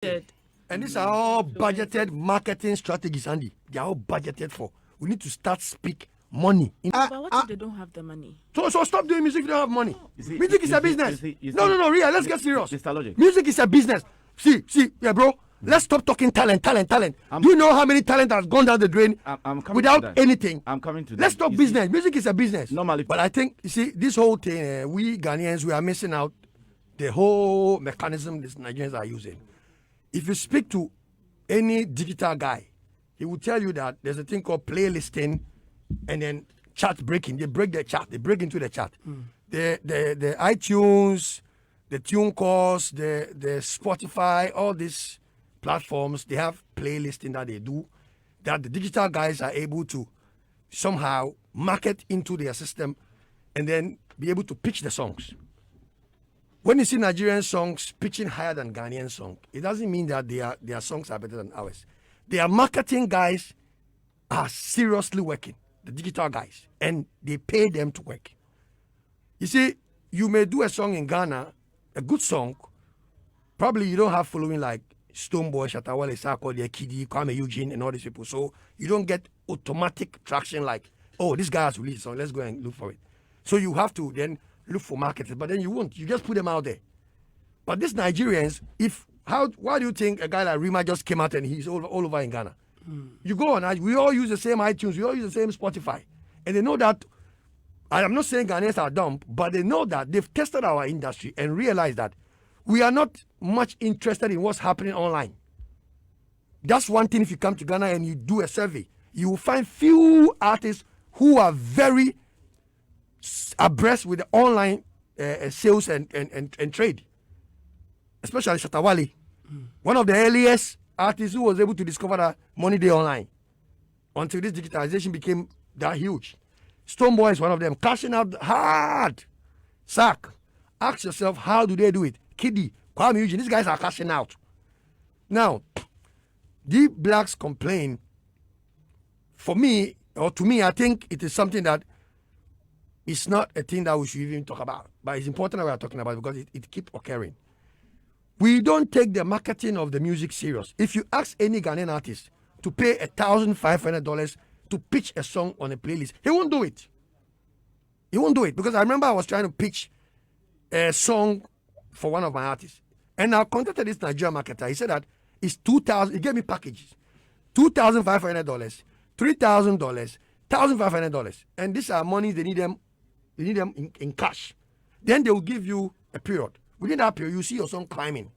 And these are all budgeted marketing strategies, Andy. They are all budgeted for. We need to start speak money. But what if they don't have the money? So stop doing music if you don't have money. See, music is a business. No, real. Let's get serious. Mr. Logic. Music is a business. See, yeah, bro. Let's stop talking talent. Do you know how many talent has gone down the drain without anything? I'm coming to that. Let's talk business. Music is a business. Normally. But I think, you see, this whole thing, we Ghanaians, we are missing out the whole mechanism these Nigerians are using. If you speak to any digital guy, he will tell you that there's a thing called playlisting and then chart breaking. They break the chart. They break into the chart. The iTunes, the TuneCore, the Spotify, all these platforms, they have playlisting that they do that the digital guys are able to somehow market into their system and then be able to pitch the songs. When you see Nigerian songs pitching higher than Ghanaian songs, it doesn't mean that their songs are better than ours. Their marketing guys are seriously working, the digital guys, and they pay them to work. You see, you may do a song in Ghana, a good song, probably you don't have following like Stoneboy, Shatawale, Sako, Kidi, Kwame Eugene, and all these people. So you don't get automatic traction like, oh, this guy has released a song, let's go and look for it. So you have to then look for marketers, but then you won't. You just put them out there. But these Nigerians, why do you think a guy like Rima just came out and he's all over in Ghana? You go on, we all use the same iTunes, we all use the same Spotify. And they know that, I'm not saying Ghanaians are dumb, but they know that they've tested our industry and realized that we are not much interested in what's happening online. That's one thing. If you come to Ghana and you do a survey, you will find few artists who are very abreast with the online sales and trade, especially Shatawale, one of the earliest artists who was able to discover that money day online until this digitalization became that huge. Stoneboy is one of them, cashing out hard. Sack, ask yourself, how do they do it? Kiddy, Kwame Eugene, these guys are cashing out. Now, the blacks complain. For me, or to me, I think it is something that it's not a thing that we should even talk about, but it's important that we are talking about because it keeps occurring. We don't take the marketing of the music serious. If you ask any Ghanaian artist to pay $1,500 to pitch a song on a playlist, he won't do it. He won't do it because I remember I was trying to pitch a song for one of my artists, and I contacted this Nigerian marketer. He said that it's $2,000. He gave me packages, $2,500, $3,000, $1,500, and these are money they need them in cash. Then they will give you a period. Within that period, you see your song climbing.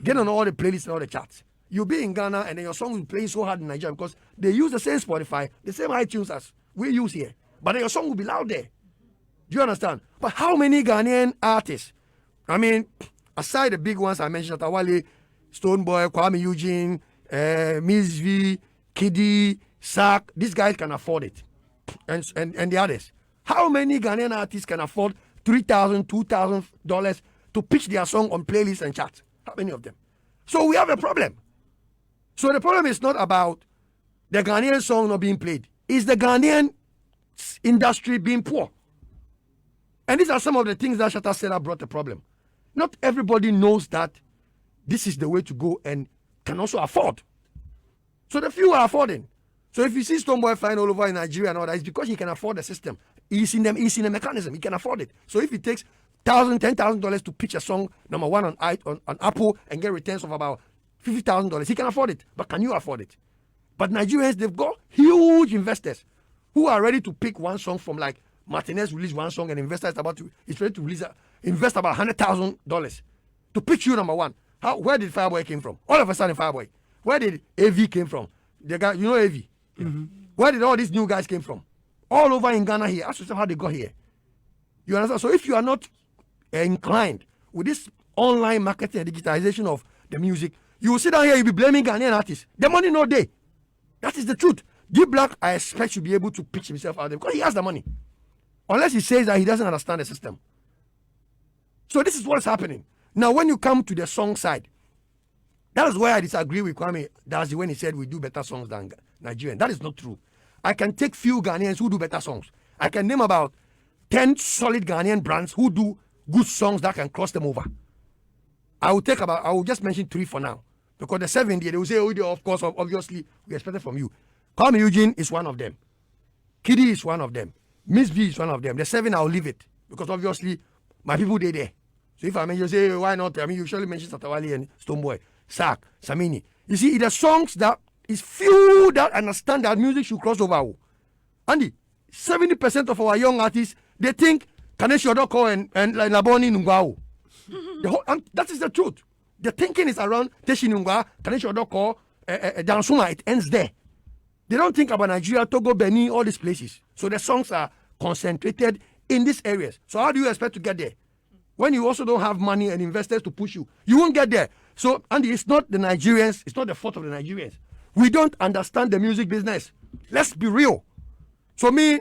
Get on all the playlists and all the charts. You'll be in Ghana and then your song will play so hard in Nigeria because they use the same Spotify, the same iTunes as we use here. But then your song will be loud there. Do you understand? But how many Ghanaian artists, I mean, aside the big ones I mentioned, Shatawale, Stoneboy, Kwame Eugene, Miss V, Kiddy, Sack, these guys can afford it. And the others. How many Ghanaian artists can afford $3,000, $2,000 to pitch their song on playlists and charts? How many of them? So we have a problem. So the problem is not about the Ghanaian song not being played. It's the Ghanaian industry being poor. And these are some of the things that Shatta said brought the problem. Not everybody knows that this is the way to go and can also afford. So the few are affording. So if you see Stoneboy flying all over in Nigeria and all that, it's because he can afford the system. He's in the mechanism. He can afford it. So if it takes $1,000, $10,000 to pitch a song, number one on Apple and get returns of about $50,000, he can afford it. But can you afford it? But Nigerians, they've got huge investors who are ready to pick one song from, like Martinez released one song and investor is ready to invest about $100,000 to pitch you number one. Where did Fireboy came from? All of a sudden Fireboy. Where did AV came from? The guy, you know AV? Mm-hmm. Where did all these new guys came from? All over in Ghana here. Ask yourself how they got here. You understand? So if you are not inclined with this online marketing and digitization of the music, you will sit down here, you'll be blaming Ghanaian artists. The money no day. That is the truth. D Black, I expect, should be able to pitch himself out there because he has the money. Unless he says that he doesn't understand the system. So this is what's happening. Now, when you come to the song side, that is where I disagree with Kwame Dazi when he said we do better songs than Nigerian. That is not true. I can take few Ghanaians who do better songs. I can name about 10 solid Ghanaian brands who do good songs that can cross them over. I will just mention 3 for now. Because the 7, they will say, oh, of course, obviously, we expect it from you. Kwame Eugene is one of them. Kiddy is one of them. Miss B is one of them. The 7, I'll leave it. Because obviously, my people, they there. So if I mention, you say, why not? I mean, you usually mention Satawali and Stoneboy, Sak, Samini. You see, it are songs that is few that understand that music should cross over. Andy, 70% of our young artists, they think Kaneshi Odoko and Laboni Nungwao. That is the truth. The thinking is around Teshi Nungwa, Kaneshi Odoko, Dansuma. It ends there. They don't think about Nigeria, Togo, Benin, all these places. So the songs are concentrated in these areas. So how do you expect to get there? When you also don't have money and investors to push you, you won't get there. So, Andy, it's not the Nigerians, it's not the fault of the Nigerians. We don't understand the music business. Let's be real. So me,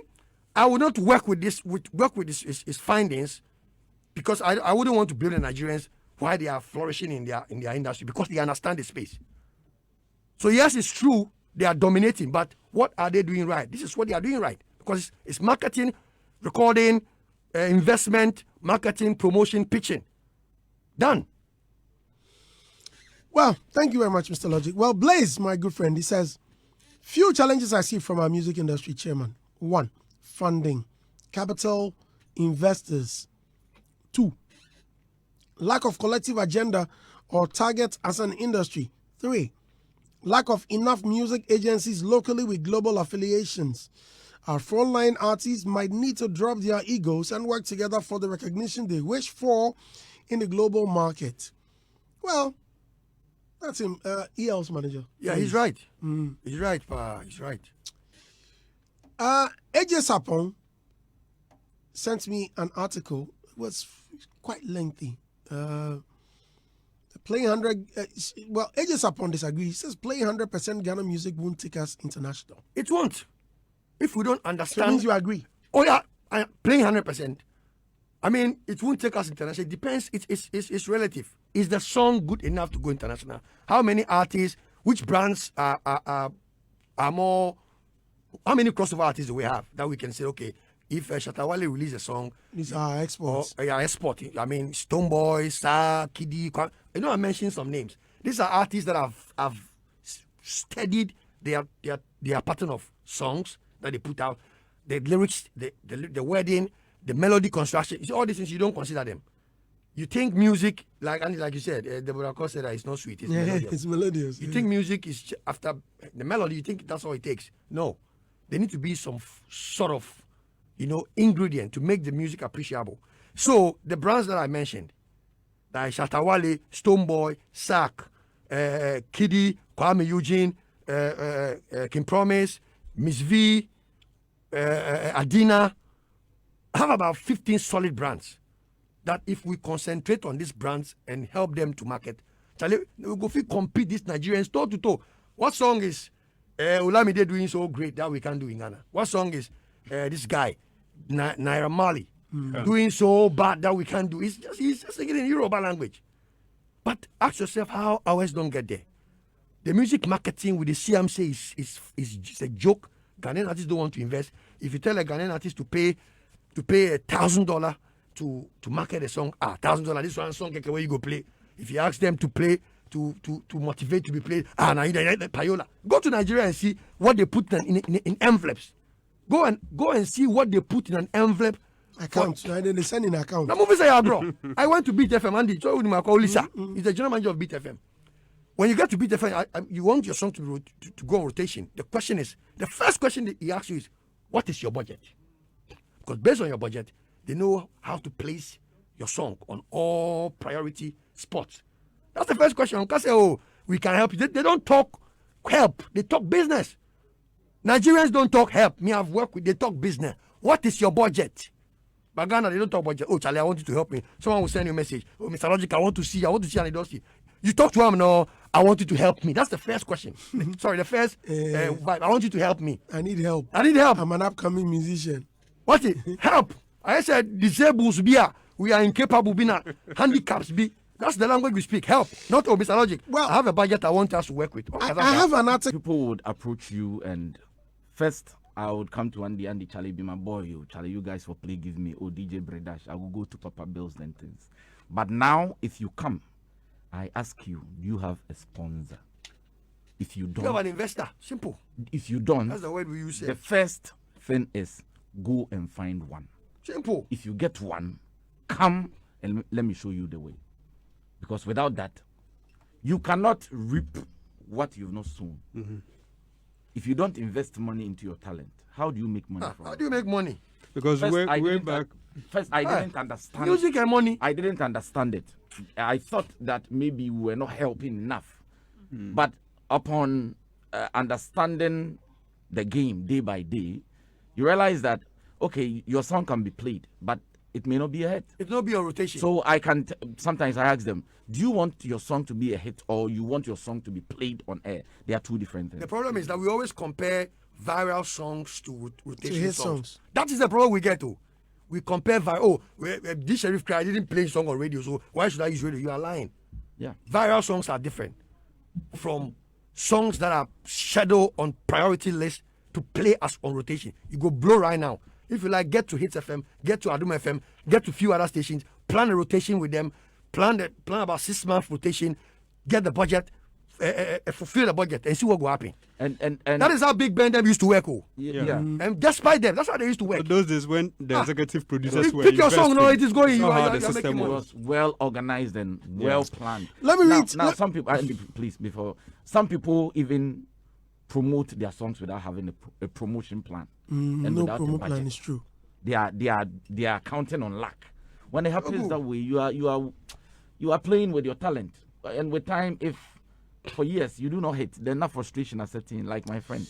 I would not work with his findings, because I wouldn't want to blame the Nigerians why they are flourishing in their industry, because they understand the space. So yes, it's true, they are dominating, but what are they doing right? This is what they are doing right, because it's marketing, recording, investment, marketing, promotion, pitching. Done. Well, thank you very much, Mr. Logic. Well, Blaze, my good friend, he says, few challenges I see from our music industry, Chairman. 1, funding, capital, investors. 2, lack of collective agenda or target as an industry. 3, lack of enough music agencies locally with global affiliations. Our frontline artists might need to drop their egos and work together for the recognition they wish for in the global market. Well, that's him, EL's manager. Yeah, he's right. He's right, pa. He's right. AJ Sapon sent me an article. It was quite lengthy. Playing 100. Well, AJ Sapon disagrees. He says playing 100% Ghana music won't take us international. It won't. If we don't understand. So it means you agree. Oh yeah, playing 100%. I mean, it won't take us international. It depends. It's relative. Is the song good enough to go international? How many artists? Which brands are more? How many crossover artists do we have that we can say, okay, if Shatawale release a song, these are exports. Exporting. I mean, Stoneboy, Star, Kiddy. I mentioned some names. These are artists that have studied their pattern of songs that they put out, the lyrics, the wording, the melody construction. You see, all these things, you don't consider them. You think music, like you said, Deborah Cox said that it's not sweet. It's melodious. It's melodious. You think music is after the melody, you think that's all it takes. No. There need to be some sort of, ingredient to make the music appreciable. So the brands that I mentioned, like Shatawale, Stoneboy, Sak, Kiddy, Kwame Eugene, King Promise, Miss V, Adina, have about 15 solid brands that if we concentrate on these brands and help them to market, we'll go compete these Nigerians toe to toe. What song is Olamide doing so great that we can't do in Ghana? What song is this guy, Naira Marley, doing so bad that we can't do? He's just singing in Yoruba language. But ask yourself how ours don't get there. The music marketing with the CMC is just a joke. Ghanaian artists don't want to invest. If you tell a Ghanaian artist to pay $1,000 to market a song, $1,000, this one song, where you go play. If you ask them to play, to motivate to be played, now you payola. Go to Nigeria and see what they put in envelopes. Go and see what they put in an envelope. Account. They send in account. Now, movie say, bro, I went to Beat FM, Andy. So with my call Lisa. He's the general manager of Beat FM. When you get to Beat FM, you want your song to go on rotation. The first question that he asks you is, what is your budget? Because based on your budget, they know how to place your song on all priority spots. That's the first question. You can't say, oh, we can help you. They don't talk help. They talk business. Nigerians don't talk help. Me, I've worked with, they talk business. What is your budget? But Ghana, they don't talk budget. Oh, Charlie, I want you to help me. Someone will send you a message. Oh, Mr. Logic, I want to see and I don't see. You talk to him, no, I want you to help me. That's the first question. Sorry, the first vibe. I want you to help me. I need help. I'm an upcoming musician. What is help? I said disabled be we are incapable be handicaps be. That's the language we speak. Help, not Mr. Logic. Well, I have a budget I want us to work with. I have an article. People would approach you, and first I would come to Andy, Charlie, be my boy. Charlie, you guys for play give me. Oh, DJ Bredash, I will go to Papa Bills and things. But now, if you come, I ask you, do you have a sponsor? If you You have don't, an investor. Simple. if you don't, That's the word we use the here. first thing is go and find one. Simple. If you get one, come and let me show you the way. Because without that, you cannot reap what you've not sown. If you don't invest money into your talent, how do you make money from How it? do you make money? Because First, way, I way didn't- back, First, I didn't understand. Music and money. I didn't understand it. I thought that maybe we were not helping enough. But upon understanding the game day by day, you realize that, okay, your song can be played, but it may not be a hit. It not be a rotation. So I can sometimes I ask them, do you want your song to be a hit or you want your song to be played on air? They are two different things. The problem is that we always compare viral songs to rotation hit songs. songs. That is the problem we get to. We compare this Sheriff Cry didn't play song on radio, so why should I use radio? You are lying. Yeah. Viral songs are different from songs that are scheduled on priority list to play as on rotation. You go blow right now. If you like, get to Hits FM, get to Adom FM, get to few other stations, plan a rotation with them, plan about 6 month rotation, get the budget, fulfill the budget, and see what will happen. And That is how Big Ben them used to work. yeah. And despite them, that's how they used to work. but those days when the executive producers Pick were your song, no, investing, it is going. saw how the You're system making It money. was. was well organized and well planned. Let me now, read- Now, let- some people, please, before some people even promote their songs without having a promotion plan and No without a promo budget. plan is true. They are counting on luck. When it happens that way, you are playing with your talent, and with time, if for years you do not hit, then that frustration is setting. Like my friend,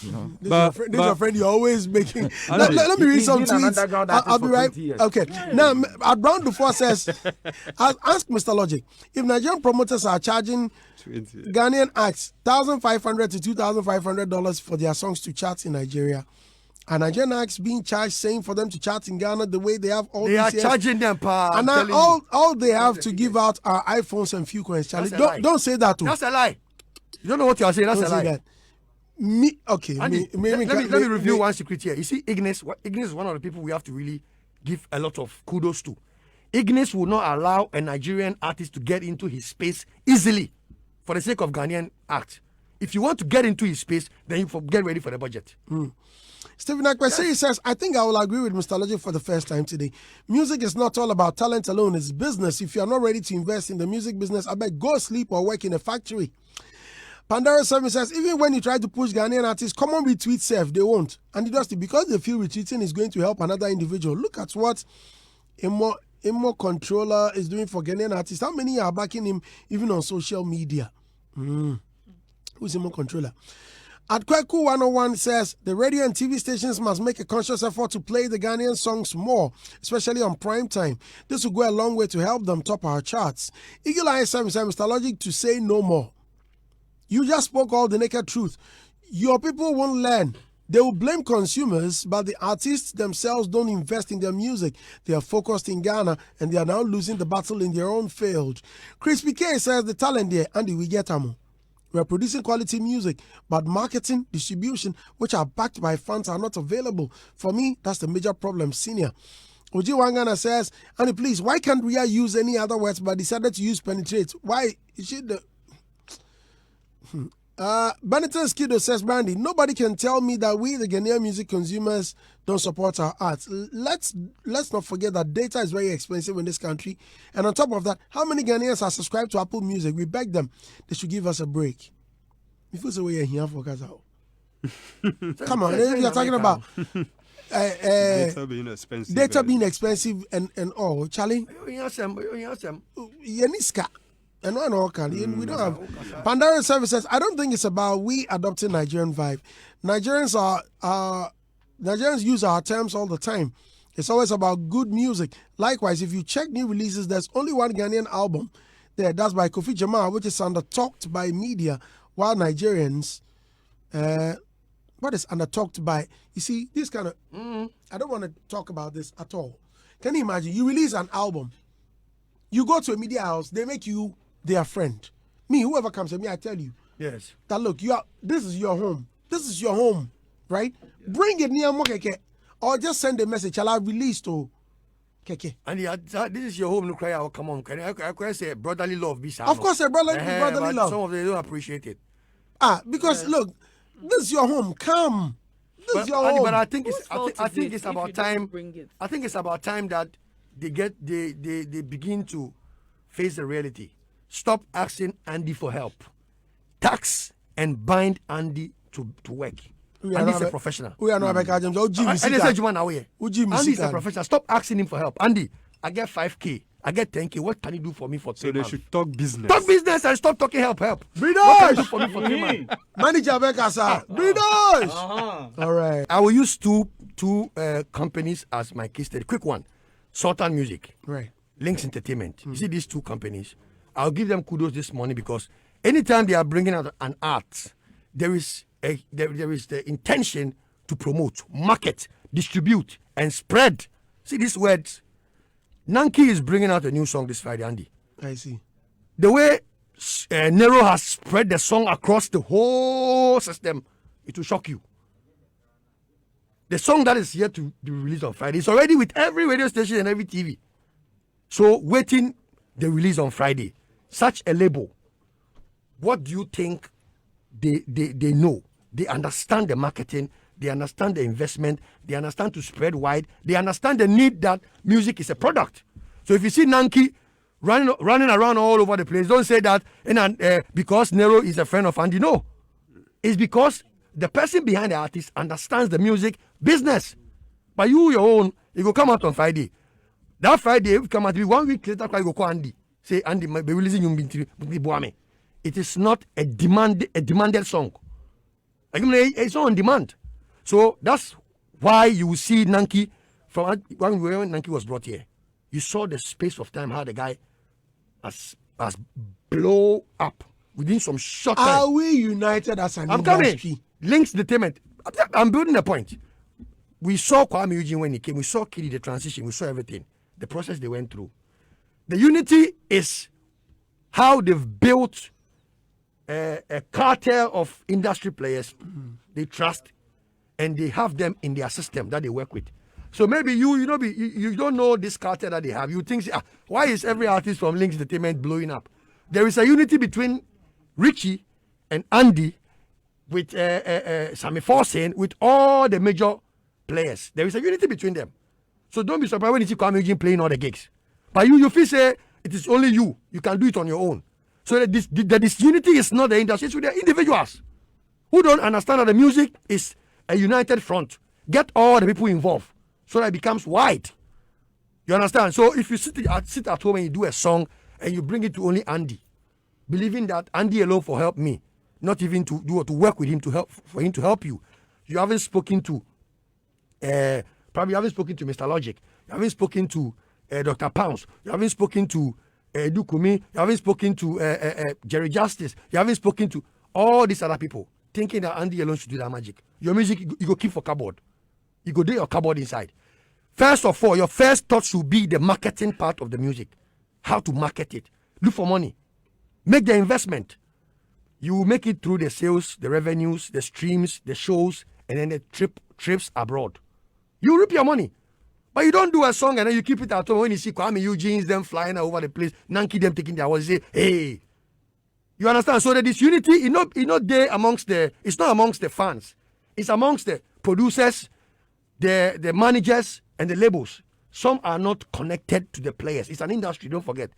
you know. This, But- is, your friend, this is your but- friend you're always making. let, Andy, let me read he's some been an tweets. underground I'll artist be for right. 20 years. Okay. Now, Brown Dufour says, I'll ask Mr. Logic, if Nigerian promoters are charging 20. Ghanaian acts $1,500 to $2,500 for their songs to chart in Nigeria, and Nigerian acts being charged saying for them to chart in Ghana the way they have all They these are years. charging them, pa. And I'm now telling you. all they have to give out are iPhones and few coins. Charlie, That's a lie. don't say that too. That's a lie. You don't know what you are saying. That's Don't a say lie. that. Me, okay. Andy, me, let me reveal one secret here. You see, Ignis is one of the people we have to really give a lot of kudos to. Ignis will not allow a Nigerian artist to get into his space easily for the sake of Ghanaian act. If you want to get into his space, then you get ready for the budget. Stephen Akwesiri says, I think I will agree with Mr. Logic for the first time today. Music is not all about talent alone, it's business. If you are not ready to invest in the music business, I bet go sleep or work in a factory. Pandora 7 says, even when you try to push Ghanaian artists, common retweet self, they won't. And it does because they feel retweeting is going to help another individual. Look at what Imo Controller is doing for Ghanaian artists. How many are backing him even on social media? Who's Imo Controller? At Kweku 101 says, the radio and TV stations must make a conscious effort to play the Ghanaian songs more, especially on prime time. This will go a long way to help them top our charts. Eagle Eye 7 said, Mr. Logic to say no more. You just spoke all the naked truth. Your people won't learn. They will blame consumers, but the artists themselves don't invest in their music. They are focused in Ghana, and they are now losing the battle in their own field. Crispy K says, the talent there, Andy, we get them. We are producing quality music, but marketing, distribution, which are backed by funds, are not available. For me, that's the major problem, senior. Oji Wangana says, Andy, please, why can't Ria use any other words but decided to use penetrate? Why is she the... Benetton Skido says, Brandy, nobody can tell me that we, the Ghanaian music consumers, don't support our arts. Let's not forget that data is very expensive in this country. And on top of that, how many Ghanaians are subscribed to Apple Music? We beg them, they should give us a break. If it's the way you're here for Kazao. Come on, you're talking about Data being expensive. data being expensive and all. Charlie, Yeniska. And we don't have Pandora Services. I don't think it's about we adopting Nigerian vibe. Nigerians use our terms all the time. It's always about good music. Likewise, if you check new releases, there's only one Ghanaian album there. That's by Kofi Jamal, which is under-talked by media, while Nigerians, what is under-talked by? You see, this kind of, I don't want to talk about this at all. Can you imagine? You release an album, you go to a media house, they make you their friend. Me, whoever comes to me, I tell you Yes. that look, this is your home. This is your home, right? Bring it near Mokeke, or just send a message. I'll release to. Keke. And this is your home, no cry. Come on, can I say brotherly love? Be Of course, a brotherly but love. Some of them don't appreciate it. Because look, this is your home. Come. This is your home. But I think Whose fault I is think it it's if about you don't time. bring it? I think it's about time that they begin to face the reality. Stop asking Andy for help. Tax and bind Andy to work. Andy's a professional. We are not a James. I say Juma now here. Uji Andy's a Misika. professional. Stop asking him for help. Andy, I get 5K. I get 10K. What can you do for me for 3 So they months? should talk business. Talk business and stop talking help. What can you do Bidosh! for me for 3 months? Manager Becca, sir. Bidosh! All right. I will use two companies as my case study. Quick one. Sultan Music. Right. Links Entertainment. You see these two companies. I'll give them kudos this morning because anytime they are bringing out an art, there is the intention to promote, market, distribute, and spread. See these words. Nanki is bringing out a new song this Friday, Andy. I see. The way Nero has spread the song across the whole system, it will shock you. The song that is yet to be released on Friday is already with every radio station and every TV. So waiting the release on Friday. Such a label. What do you think they know? They understand the marketing. They understand the investment. They understand to spread wide. They understand the need that music is a product. So if you see Nanki running around all over the place, don't say that because Nero is a friend of Andy. No. It's because the person behind the artist understands the music business. But you, your own, it will come out on Friday. That Friday, it will come out 1 week later, you go call Andy. Say, Andy, might be releasing you. It is not a demanded song. It's not on demand. So that's why you will see Nanki from when Nanki was brought here. You saw the space of time how the guy has blow up within some short time. Are we united as an I'm industry? coming. Links Entertainment. I'm building a point. We saw Kwame Eugene when he came. We saw Kiddy, the transition. We saw everything. The process they went through. The unity is how they've built a cartel of industry players they trust, and they have them in their system that they work with. So maybe you don't know this cartel that they have. You think, why is every artist from Links Entertainment blowing up? There is a unity between Richie and Andy, with Sammy Forsen, with all the major players. There is a unity between them. So don't be surprised when you see Kwame Eugene playing all the gigs. But you feel say it is only you. You can do it on your own. So this unity is not the industry, it's with the individuals who don't understand that the music is a united front. Get all the people involved so that it becomes wide. You understand? So if you sit at home and you do a song and you bring it to only Andy, believing that Andy alone for help me, not even to work with him for him to help you. You haven't spoken to probably you haven't spoken to Mr. Logic. You haven't spoken to Dr. Pounce. You haven't spoken to Dukumi. You haven't spoken to Jerry Justice. You haven't spoken to all these other people, thinking that Andy alone should do that magic. Your music, you go keep for cupboard. You go do your cupboard inside. First of all, your first thought should be the marketing part of the music. How to market it. Look for money. Make the investment. You will make it through the sales, the revenues, the streams, the shows, and then the trips abroad. You reap your money. But you don't do a song and then you keep it at home. When you see Kwame Eugene's them flying over the place, Nanki them taking their words, you say, hey. You understand? So that this unity is not there it's not amongst the fans. It's amongst the producers, the managers, and the labels. Some are not connected to the players. It's an industry, don't forget.